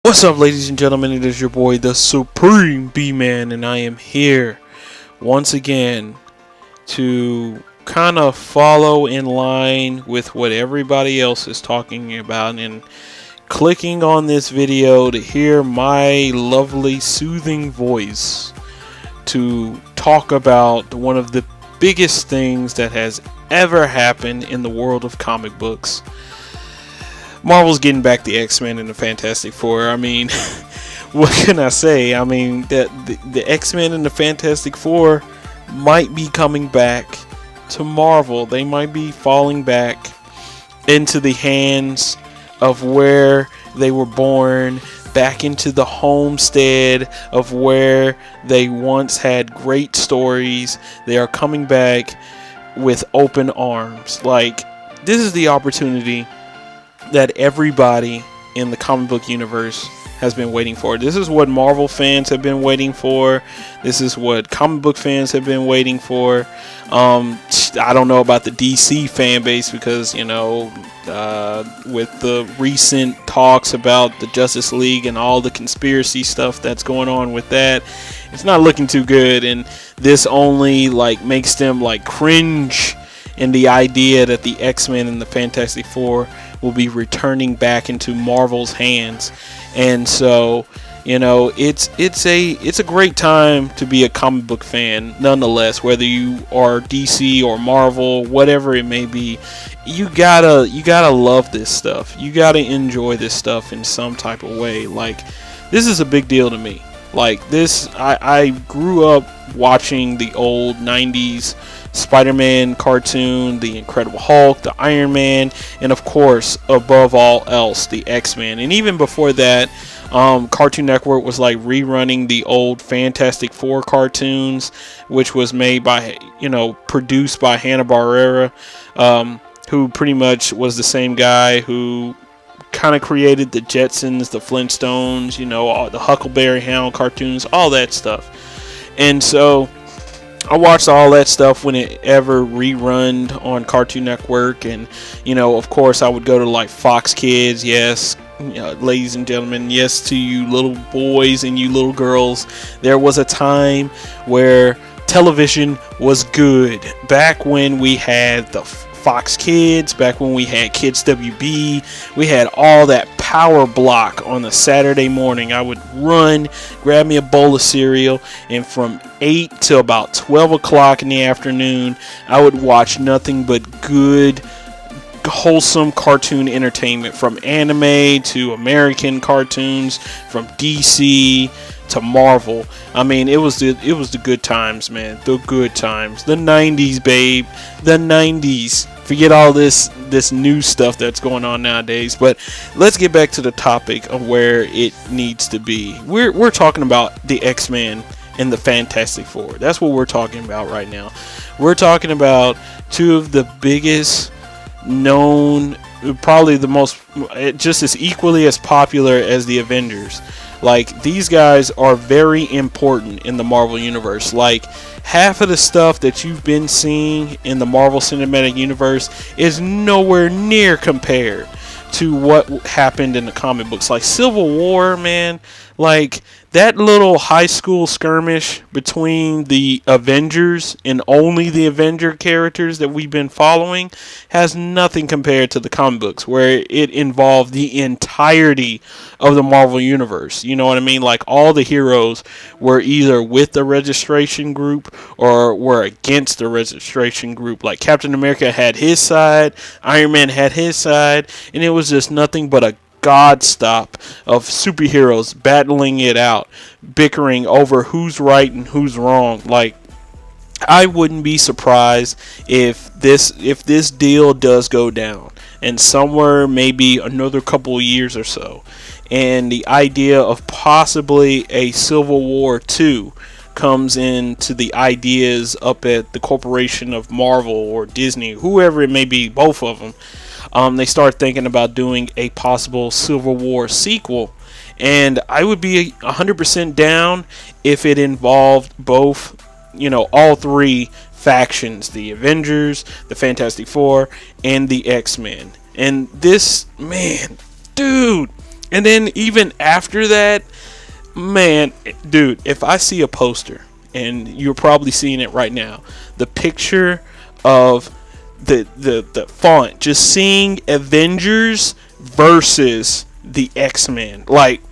What's up, ladies and gentlemen? It is your boy, the Supreme B-Man, and I am here once again to kind of follow in line with what everybody else is talking about and clicking on this video to hear my lovely, soothing voice to talk about one of the biggest things that has ever happened in the world of comic books. Marvel's getting back the X-Men and the Fantastic Four. I mean, what can I say? I mean, the X-Men and the Fantastic Four might be coming back to Marvel. They might be falling back into the hands of where they were born, back into the homestead of where they once had great stories. They are coming back with open arms. Like, this is the opportunity that everybody in the comic book universe has been waiting for. This is what Marvel fans have been waiting for. This is what comic book fans have been waiting for. I don't know about the DC fan base because, with the recent talks about the Justice League and all the conspiracy stuff that's going on with that, it's not looking too good, and this only makes them cringe in the idea that the X-Men and the Fantastic Four will be returning back into Marvel's hands. And so, it's a great time to be a comic book fan nonetheless, whether you are DC or Marvel, whatever it may be. You gotta love this stuff. You gotta enjoy this stuff in some type of way. This is a big deal to me. I grew up watching the old 90s Spider-Man cartoon, the Incredible Hulk, the Iron Man, and of course, above all else, the X-Men. And even before that, Cartoon Network was rerunning the old Fantastic Four cartoons, which was made by, produced by Hanna-Barbera, who pretty much was the same guy who kind of created the Jetsons, the Flintstones, all the Huckleberry Hound cartoons, all that stuff. And so I watched all that stuff when it ever rerun on Cartoon Network, and of course I would go to Fox Kids. Yes, ladies and gentlemen, yes to you little boys and you little girls, there was a time where television was good, back when we had the Fox Kids, back when we had Kids WB. We had all that power block on a Saturday morning. I would run, grab me a bowl of cereal, and from 8 to about 12 o'clock in the afternoon, I would watch nothing but good, wholesome cartoon entertainment, from anime to American cartoons, from DC to Marvel. I mean, it was the good times, man. The good times. The 90s, babe. The 90s. Forget all this new stuff that's going on nowadays. But let's get back to the topic of where it needs to be. We're talking about the X-Men and the Fantastic Four. That's what we're talking about right now. We're talking about two of the biggest known, probably the most, just as equally as popular as the Avengers. These guys are very important in the Marvel Universe. Half of the stuff that you've been seeing in the Marvel Cinematic Universe is nowhere near compared to what happened in the comic books. Civil War, man, that little high school skirmish between the Avengers and only the Avenger characters that we've been following has nothing compared to the comic books, where it involved the entirety of the Marvel Universe. You know what I mean? All the heroes were either with the registration group or were against the registration group. Captain America had his side, Iron Man had his side, and it was just nothing but a god stop of superheroes battling it out, bickering over who's right and who's wrong. I wouldn't be surprised if this deal does go down, and somewhere maybe another couple of years or so, and the idea of possibly a Civil War 2 comes into the ideas up at the corporation of Marvel or Disney, whoever it may be, both of them. They start thinking about doing a possible Civil War sequel, and I would be 100% down if it involved both, all three factions: the Avengers, the Fantastic Four, and the X-Men. And this, man, dude, And then even after that, man, dude, if I see a poster, and you're probably seeing it right now, the picture of the font, just seeing Avengers versus the X-Men, like,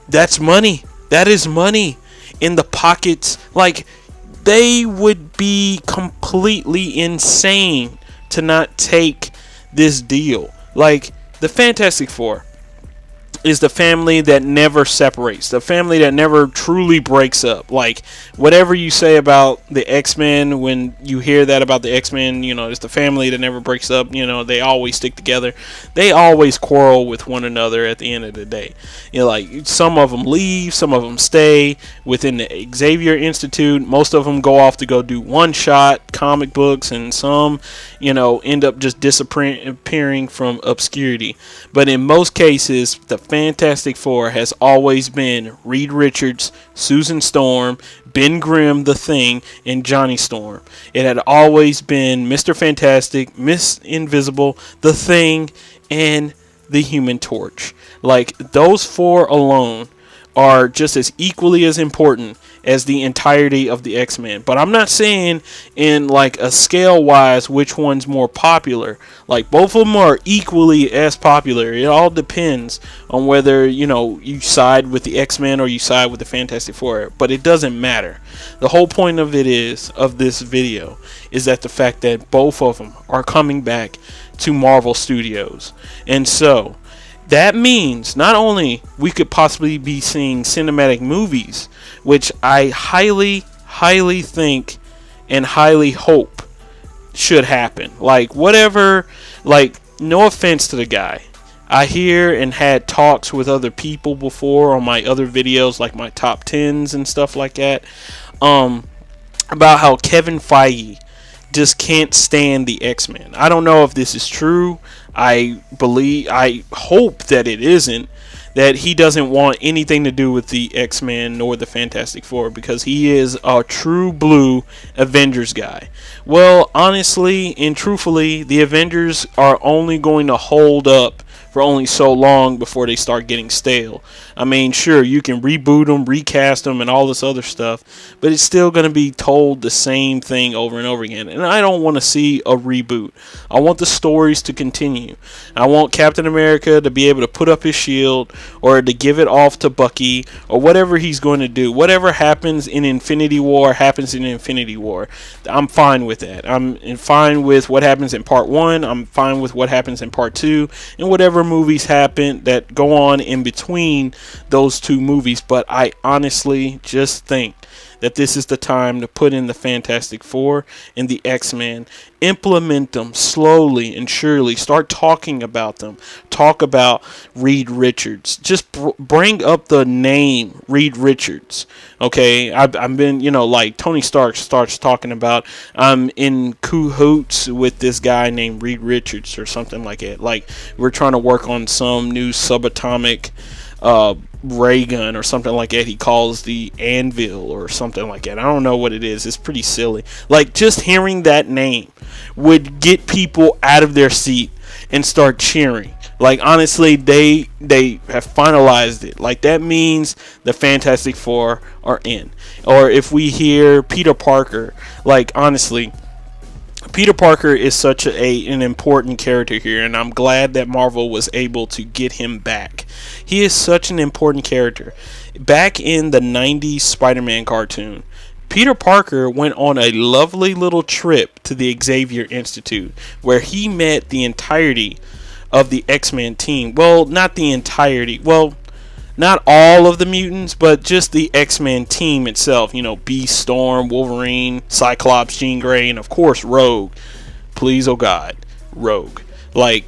that's money. That is money in the pockets. Like, they would be completely insane to not take this deal. Like, the Fantastic Four is the family that never separates, the family that never truly breaks up. Like, whatever you say about the X-Men, when you hear that about the X-Men, it's the family that never breaks up. They always stick together. They always quarrel with one another at the end of the day. Like, some of them leave, some of them stay within the Xavier Institute. Most of them go off to go do one-shot comic books, and some, end up just disappearing from obscurity. But in most cases, the Fantastic Four has always been Reed Richards, Susan Storm, Ben Grimm, The Thing, and Johnny Storm. It had always been Mr. Fantastic, Miss Invisible, The Thing, and the Human Torch. Like, those four alone are just as equally as important as the entirety of the X-Men. But I'm not saying in like a scale wise which one's more popular. Like, both of them are equally as popular. It all depends on whether you side with the X-Men or you side with the Fantastic Four. But it doesn't matter. The whole point of this video is that the fact that both of them are coming back to Marvel Studios. And so that means not only we could possibly be seeing cinematic movies, which I highly, highly think and highly hope should happen. Like, whatever, like, no offense to the guy. I hear and had talks with other people before on my other videos, like my top 10s and stuff like that, about how Kevin Feige just can't stand the X-Men. I don't know if this is true. I hope that it isn't, that he doesn't want anything to do with the X-Men nor the Fantastic Four, because he is a true blue Avengers guy. Well, honestly and truthfully, the Avengers are only going to hold up for only so long before they start getting stale. I mean, sure, you can reboot them, recast them, and all this other stuff, but it's still going to be told the same thing over and over again. And I don't want to see a reboot. I want the stories to continue. I want Captain America to be able to put up his shield, or to give it off to Bucky, or whatever he's going to do. Whatever happens in Infinity War happens in Infinity War. I'm fine with that. I'm fine with what happens in part 1. I'm fine with what happens in part 2, and whatever movies happen that go on in between those two movies. But I honestly just think that this is the time to put in the Fantastic Four and the X-Men. Implement them slowly and surely. Start talking about them. Talk about Reed Richards. Just bring up the name Reed Richards. Okay, I've been, like Tony Stark starts talking about, I'm in cahoots with this guy named Reed Richards or something like that. Like, we're trying to work on some new subatomic ray gun or something like that. He calls the Anvil or something like that. I don't know what it is. It's pretty silly. Like, just hearing that name would get people out of their seat and start cheering. Like, honestly, they have finalized it. Like, that means the Fantastic Four are in. Or if we hear Peter Parker, like, honestly, Peter Parker is such an important character here, and I'm glad that Marvel was able to get him back. He is such an important character. Back in the 90s Spider-Man cartoon, Peter Parker went on a lovely little trip to the Xavier Institute, where he met the entirety of the X-Men team. Well, not the entirety. Well, not all of the mutants, but just the X-Men team itself. Beast, Storm, Wolverine, Cyclops, Jean Grey, and of course Rogue. Please, oh God, Rogue. Like,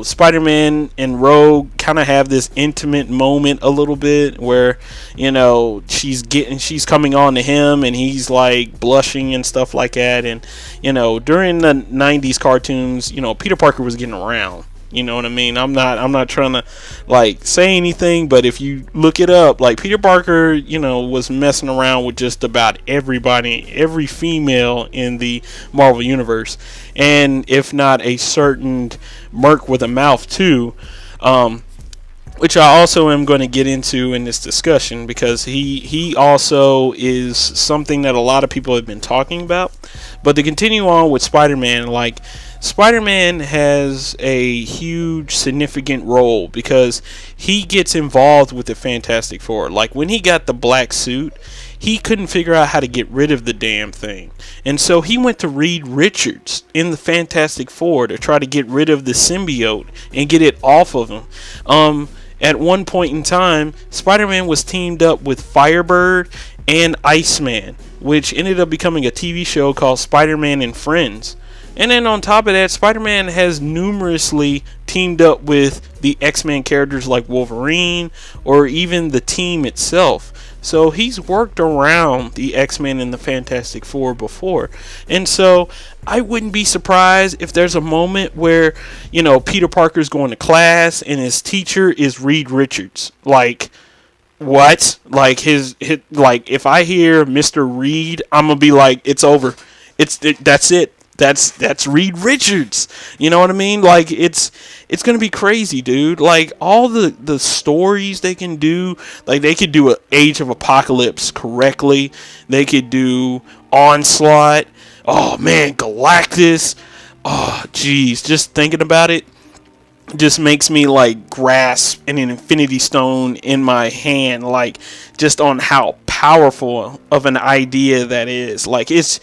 Spider-Man and Rogue kind of have this intimate moment a little bit where, she's coming on to him and he's like blushing and stuff like that. And, during the 90s cartoons, Peter Parker was getting around. You know what I mean? I'm not trying to like say anything, but if you look it up, like, Peter Parker, was messing around with just about everybody, every female in the Marvel universe, and if not a certain merc with a mouth too. which I also am going to get into in this discussion, because he also is something that a lot of people have been talking about. But to continue on with Spider-Man, like, Spider-Man has a huge significant role because he gets involved with the Fantastic Four. Like, when he got the black suit, he couldn't figure out how to get rid of the damn thing. And so he went to Reed Richards in the Fantastic Four to try to get rid of the symbiote and get it off of him. At one point in time, Spider-Man was teamed up with Firebird and Iceman, which ended up becoming a TV show called Spider-Man and Friends. And then on top of that, Spider-Man has numerously teamed up with the X-Men characters like Wolverine or even the team itself. So he's worked around the X-Men and the Fantastic Four before. And so I wouldn't be surprised if there's a moment where, Peter Parker's going to class and his teacher is Reed Richards. Like, what? Like, like, if I hear Mr. Reed, I'm going to be like, it's over. That's it. That's Reed Richards. You know what I mean? Like, it's gonna be crazy, dude. Like, all the stories they can do. Like, they could do a Age of Apocalypse correctly. They could do Onslaught. Oh man, Galactus. Oh jeez, just thinking about it just makes me like grasp an Infinity Stone in my hand, like, just on how powerful of an idea that is. Like, it's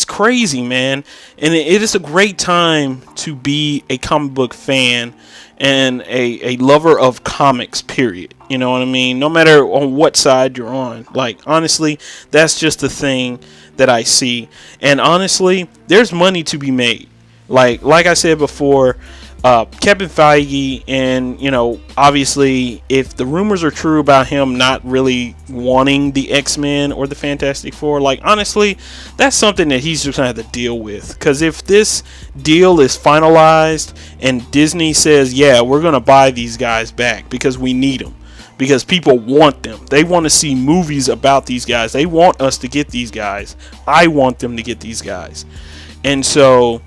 crazy, man. And it is a great time to be a comic book fan and a lover of comics, period. You know what I mean? No matter on what side you're on. Like, honestly, that's just the thing that I see. And honestly, there's money to be made. Like I said before, Kevin Feige, and obviously, if the rumors are true about him not really wanting the X-Men or the Fantastic Four, like, honestly, that's something that he's just gonna have to deal with. Because if this deal is finalized and Disney says, yeah, we're gonna buy these guys back because we need them, because people want them, they want to see movies about these guys, they want us to get these guys, I want them to get these guys, and so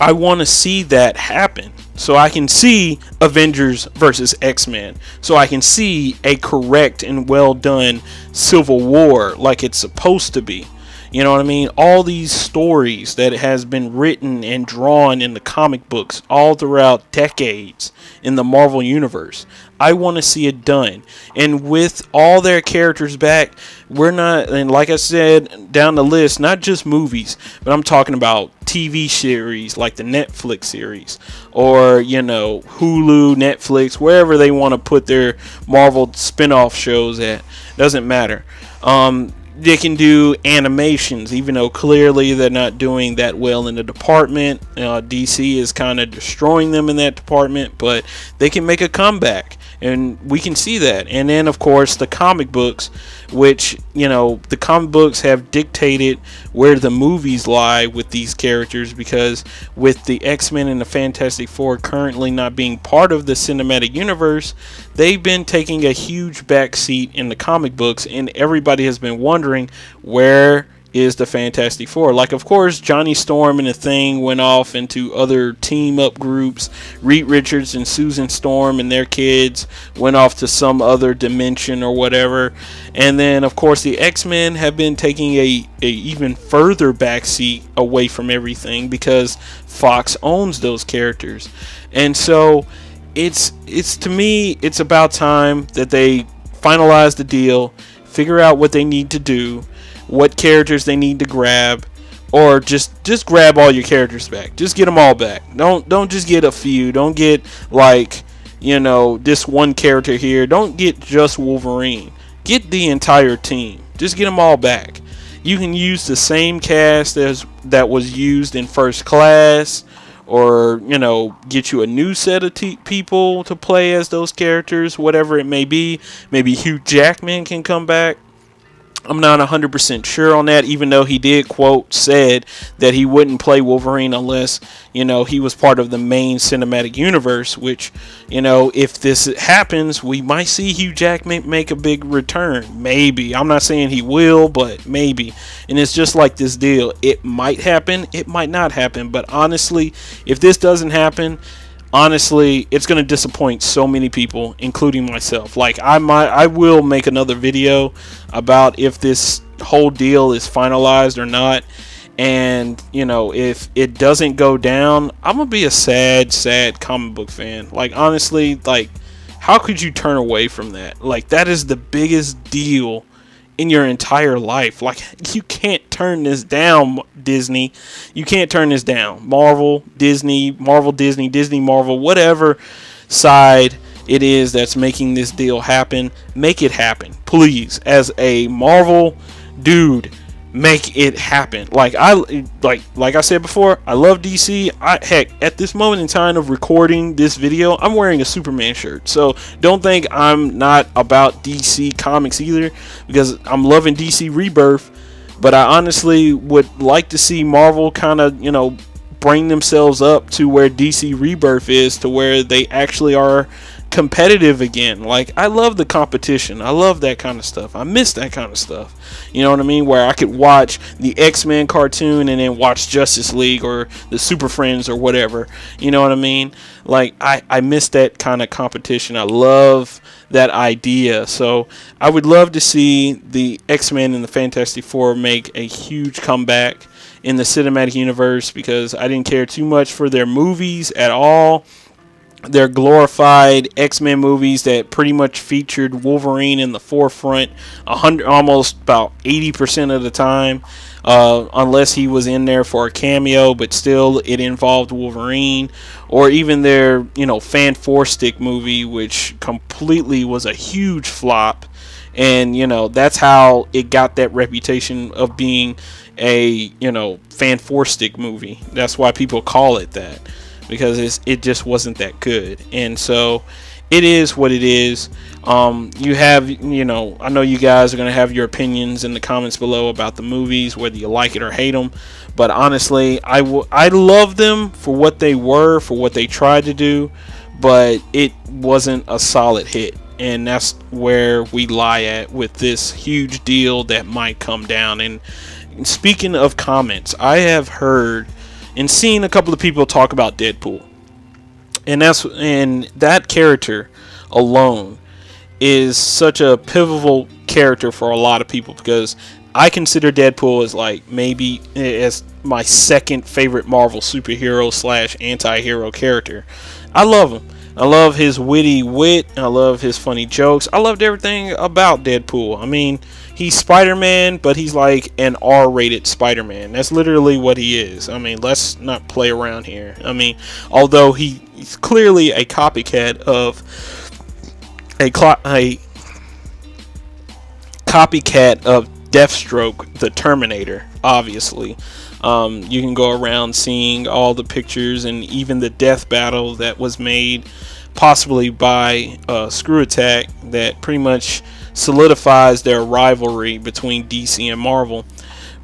I want to see that happen, so I can see Avengers versus X-Men, so I can see a correct and well done Civil War like it's supposed to be. You know what I mean? All these stories that has been written and drawn in the comic books all throughout decades in the Marvel Universe, I want to see it done. And with all their characters back, we're not, and like I said down the list, not just movies, but I'm talking about TV series like the Netflix series, or Hulu, Netflix, wherever they want to put their Marvel spin-off shows at, doesn't matter. They can do animations, even though clearly they're not doing that well in the department. DC is kind of destroying them in that department, but they can make a comeback, and we can see that. And then, of course, the comic books, which, the comic books have dictated where the movies lie with these characters, because with the X-Men and the Fantastic Four currently not being part of the cinematic universe, they've been taking a huge backseat in the comic books, and everybody has been wondering, where is the Fantastic Four? Like, of course, Johnny Storm and the Thing went off into other team-up groups. Reed Richards and Susan Storm and their kids went off to some other dimension or whatever. And then, of course, the X-Men have been taking a even further backseat away from everything because Fox owns those characters. And so, it's to me, it's about time that they finalize the deal, figure out what they need to do, what characters they need to grab, or just grab all your characters back. Just get them all back. Don't just get a few. Don't get like, this one character here. Don't get just Wolverine. Get the entire team. Just get them all back. You can use the same cast that was used in First Class, or get you a new set of people to play as those characters, whatever it may be. Maybe Hugh Jackman can come back. I'm not 100% sure on that, even though he did said that he wouldn't play Wolverine unless, he was part of the main cinematic universe, which, if this happens, we might see Hugh Jackman make a big return. Maybe. I'm not saying he will, but maybe. And it's just like this deal. It might happen. It might not happen. But honestly, if this doesn't happen, honestly, it's going to disappoint so many people, including myself. Like, I will make another video about if this whole deal is finalized or not. And, you know, if it doesn't go down, I'm going to be a sad comic book fan. Like, honestly, like, how could you turn away from that? Like, that is the biggest deal in your entire life. Like, you can't turn this down, Disney. You can't turn this down. Marvel, Disney, Disney, Marvel, whatever side it is that's making this deal happen, make it happen. Please, as a Marvel dude, make it happen. Like I said before, I love DC. Heck, at this moment in time of recording this video, I'm wearing a Superman shirt. So don't think I'm not about DC comics either, because I'm loving DC Rebirth. But I honestly would like to see Marvel kind of, you know, bring themselves up to where DC Rebirth is, to where they actually are competitive again. Like, I love the competition. I love that kind of stuff. I miss that kind of stuff. You know what I mean? Where I could watch the X-Men cartoon and then watch Justice League or the Super Friends or whatever. You know what I mean? Like, I miss that kind of competition. I love that idea. So I would love to see the X-Men and the Fantastic Four make a huge comeback in the cinematic universe, because I didn't care too much for their movies at all. Their glorified X-Men movies that pretty much featured Wolverine in the forefront, almost about 80% of the time, unless he was in there for a cameo, but still it involved Wolverine. Or even their, you know, Fan-4-Stick movie, which completely was a huge flop. And, you know, that's how it got that reputation of being a, you know, Fan-4-Stick movie. That's why people call it that, because it just wasn't that good. And so it is what it is. You have, you know, I know you guys are going to have your opinions in the comments below about the movies, whether you like it or hate them. But honestly, I love them for what they were, for what they tried to do, but it wasn't a solid hit. And that's where we lie at with this huge deal that might come down. And speaking of comments, I have heard and seen a couple of people talk about Deadpool, and that character alone is such a pivotal character for a lot of people, because I consider Deadpool as like maybe as my second favorite Marvel superhero / anti-hero character. I love him. I love his witty wit. I love his funny jokes. I loved everything about Deadpool. I mean, he's Spider-Man, but he's like an R-rated Spider-Man. That's literally what he is. I mean, let's not play around here. I mean, although he's clearly a copycat of Deathstroke, the Terminator, obviously. You can go around seeing all the pictures and even the death battle that was made possibly by Screw Attack that pretty much solidifies their rivalry between DC and Marvel.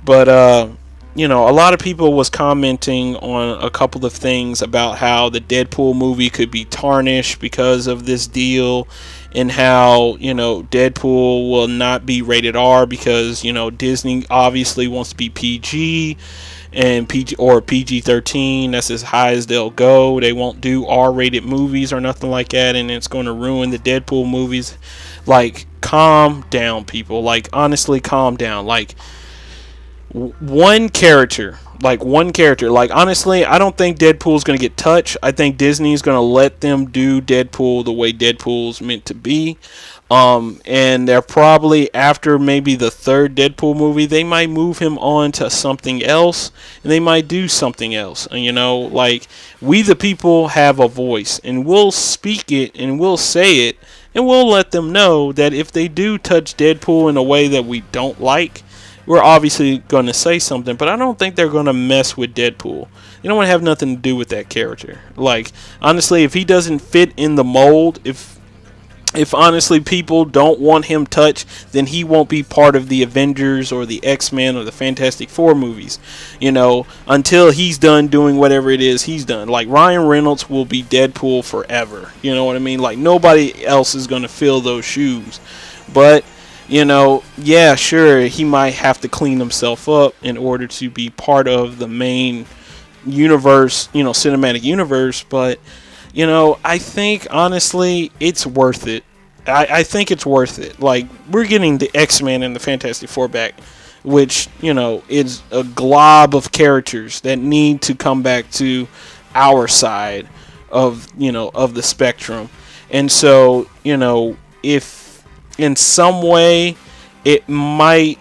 But you know, a lot of people was commenting on a couple of things about how the Deadpool movie could be tarnished because of this deal, and how, you know, Deadpool will not be rated R because, you know, Disney obviously wants to be PG and PG or PG-13. That's as high as they'll go. They won't do R-rated movies or nothing like that, and it's going to ruin the Deadpool movies. Like, calm down, people. Like, honestly, calm down. Like, one character, like, honestly, I don't think Deadpool's going to get touched. I think Disney's going to let them do Deadpool the way Deadpool's meant to be. And they're probably, after maybe the third Deadpool movie, they might move him on to something else, and they might do something else. And, you know, like, we the people have a voice, and we'll speak it, and we'll say it, and we'll let them know that if they do touch Deadpool in a way that we don't like, we're obviously going to say something. But I don't think they're going to mess with Deadpool. They don't want to have nothing to do with that character. Like, honestly, if he doesn't fit in the mold, if honestly people don't want him touched, then he won't be part of the Avengers or the X-Men or the Fantastic Four movies, you know, until he's done doing whatever it is he's done. Like, Ryan Reynolds will be Deadpool forever, you know what I mean? Like, nobody else is going to fill those shoes. But, you know, yeah, sure, he might have to clean himself up in order to be part of the main universe, you know, cinematic universe. But, I think honestly it's worth it. I think it's worth it. Like, we're getting the X-Men and the Fantastic Four back, which, is a glob of characters that need to come back to our side of the spectrum. And so, if in some way it might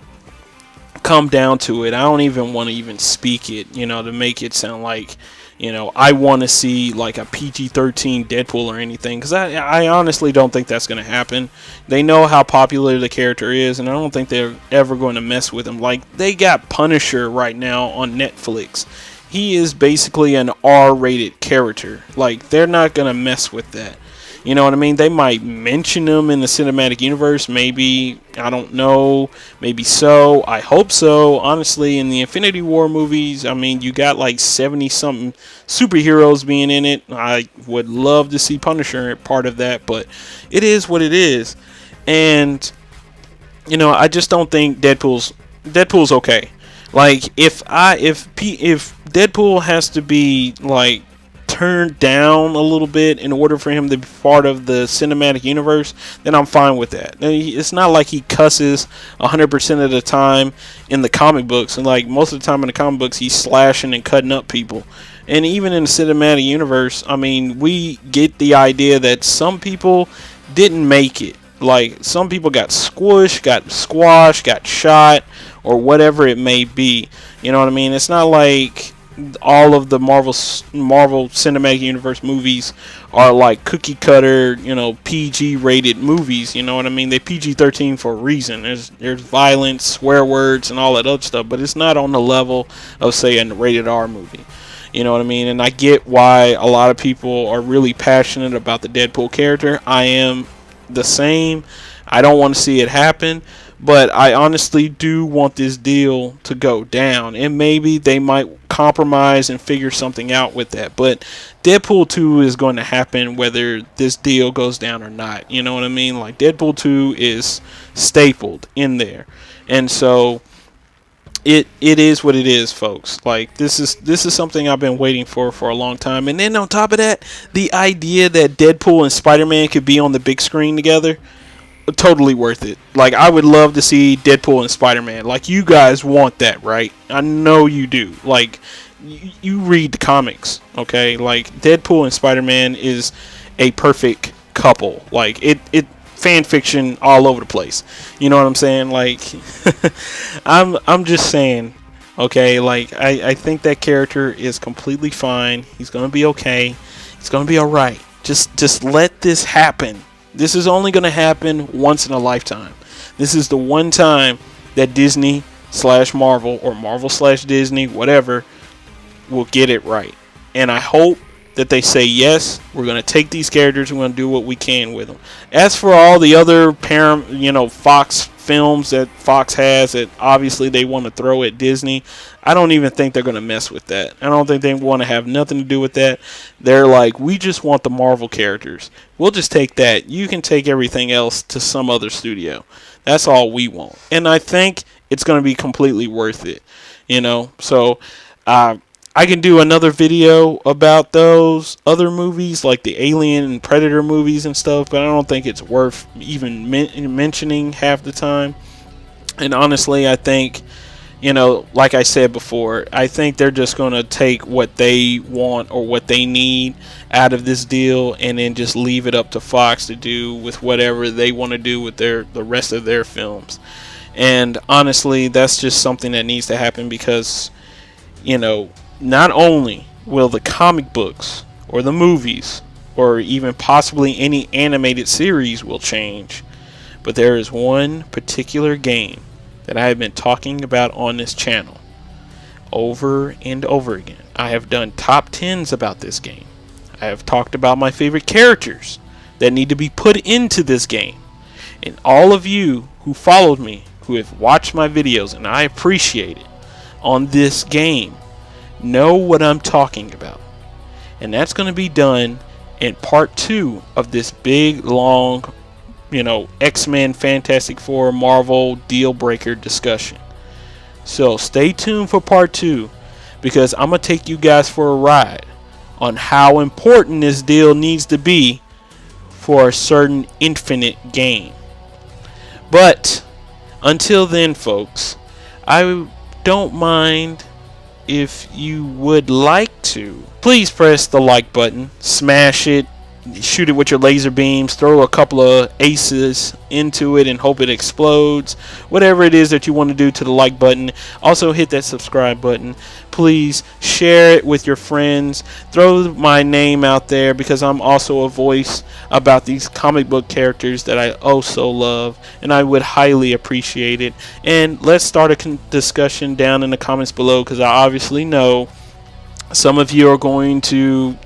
come down to it, I don't even want to even speak it, to make it sound like, I want to see like a PG-13 Deadpool or anything, because I honestly don't think that's going to happen. They know how popular the character is, and I don't think they're ever going to mess with him. Like, they got Punisher right now on Netflix. He is basically an R-rated character. Like, they're not going to mess with that. You know what I mean? They might mention him in the cinematic universe, maybe. I don't know. Maybe so. I hope so. Honestly, in the Infinity War movies, I mean, you got like 70-something superheroes being in it. I would love to see Punisher part of that, but it is what it is. And, I just don't think Deadpool's okay. Like, if Deadpool has to be, like, turned down a little bit in order for him to be part of the cinematic universe, then I'm fine with that. It's not like he cusses 100% of the time in the comic books, and like most of the time in the comic books he's slashing and cutting up people. And even in the cinematic universe, I mean, we get the idea that some people didn't make it. Like, some people got squished, got squashed, got shot, or whatever it may be. You know what I mean? It's not like all of the Marvel Cinematic Universe movies are like cookie cutter, PG rated movies. You know what I mean? They PG-13 for a reason. There's violence, swear words, and all that other stuff, but it's not on the level of, say, a rated R movie. You know what I mean? And I get why a lot of people are really passionate about the Deadpool character. I am the same. I don't want to see it happen, but I honestly do want this deal to go down, and maybe they might compromise and figure something out with that. But Deadpool 2 is going to happen whether this deal goes down or not. You know what I mean? Like, Deadpool 2 is stapled in there, and so it is what it is, folks. Like, this is something I've been waiting for a long time. And then on top of that, the idea that Deadpool and Spider-Man could be on the big screen together, totally worth it. Like, I would love to see Deadpool and Spider-Man. Like, you guys want that, right? I know you do. Like, you read the comics, okay? Like, Deadpool and Spider-Man is a perfect couple. Like, it fan fiction all over the place. You know what I'm saying? Like, I'm just saying, okay? Like, I think that character is completely fine. He's gonna be okay. He's gonna be all right. Just let this happen. This is only going to happen once in a lifetime. This is the one time that Disney / Marvel, or Marvel / Disney, whatever, will get it right. And I hope that they say, yes, we're going to take these characters, we're going to do what we can with them. As for all the other Fox films that Fox has that obviously they want to throw at Disney, I don't even think they're going to mess with that. I don't think they want to have nothing to do with that. They're like, we just want the Marvel characters. We'll just take that. You can take everything else to some other studio. That's all we want. And I think it's going to be completely worth it. So I can do another video about those other movies, like the Alien and Predator movies and stuff, but I don't think it's worth even mentioning half the time. And honestly, I think, like I said before, I think they're just going to take what they want or what they need out of this deal and then just leave it up to Fox to do with whatever they want to do with the rest of their films. And honestly, that's just something that needs to happen because, not only will the comic books or the movies or even possibly any animated series will change, but there is one particular game that I have been talking about on this channel over and over again. I have done top 10s about this game. I have talked about my favorite characters that need to be put into this game. And all of you who followed me, who have watched my videos, and I appreciate it, on this game, know what I'm talking about. And that's going to be done in part 2 of this big, long, X-Men, Fantastic Four, Marvel deal breaker discussion. So stay tuned for part 2, because I'm going to take you guys for a ride on how important this deal needs to be for a certain infinite game. But until then, folks, I don't mind if you would like to. Please press the like button, smash it, shoot it with your laser beams, throw a couple of aces into it and hope it explodes. Whatever it is that you want to do to the like button. Also hit that subscribe button. Please share it with your friends. Throw my name out there because I'm also a voice about these comic book characters that I also love, and I would highly appreciate it. And let's start a discussion down in the comments below, because I obviously know some of you are going to,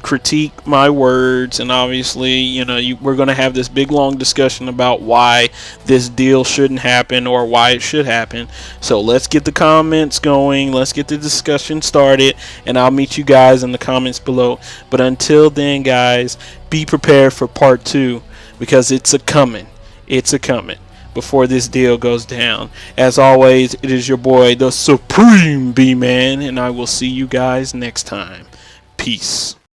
critique my words, and obviously, we're going to have this big long discussion about why this deal shouldn't happen or why it should happen. So let's get the comments going, let's get the discussion started, and I'll meet you guys in the comments below. But until then, guys, be prepared for part 2, because it's a coming before this deal goes down. As always, it is your boy, the Supreme B-Man, and I will see you guys next time. Peace.